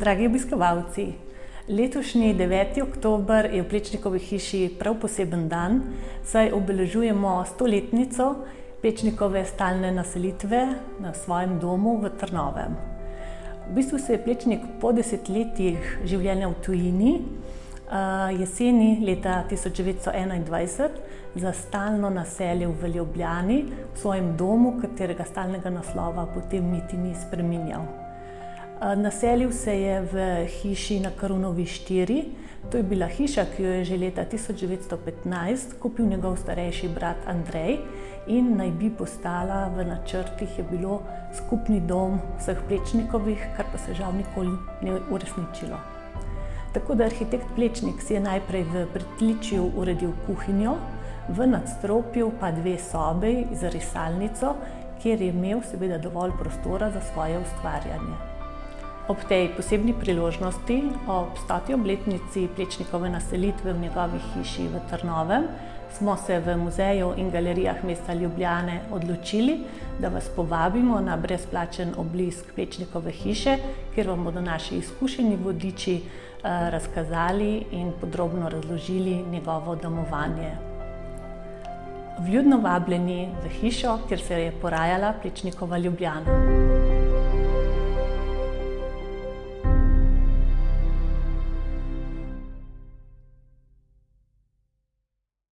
Dragi obiskovalci, letošnji 9. oktober je v Plečnikovi hiši prav poseben dan, saj obeležujemo 100-letnico Plečnikove stalne naselitve na svojem domu v Trnovem. V bistvu se je Plečnik po desetletjih življenja v tujini jeseni leta 1921 za stalno naselil v Ljubljani, v svojem domu, katerega stalnega naslova potem niti ni spreminjal. Naselil se je v hiši na Karunovi 4. To je bila hiša, ki jo je že leta 1915 kupil njegov starejši brat Andrej in naj bi postala, v načrtih je bilo, skupni dom vseh Plečnikovih, kar pa se žal nikoli ni uresničilo. Tako da arhitekt Plečnik si je najprej v pritličju uredil kuhinjo, v nadstropju pa 2 sobe z risalnico, kjer je imel seveda dovolj prostora za svoje ustvarjanje. Ob tej posebni priložnosti, ob 100. obletnici Plečnikove naselitve v njegovi hiši v Trnovem, smo se v muzeju in galerijah mesta Ljubljane odločili, da vas povabimo na brezplačen obisk Plečnikove hiše, kjer vam bodo naši izkušeni vodiči razkazali in podrobno razložili njegovo domovanje. Vljudno vabljeni v hišo, kjer se je porajala Plečnikova Ljubljana.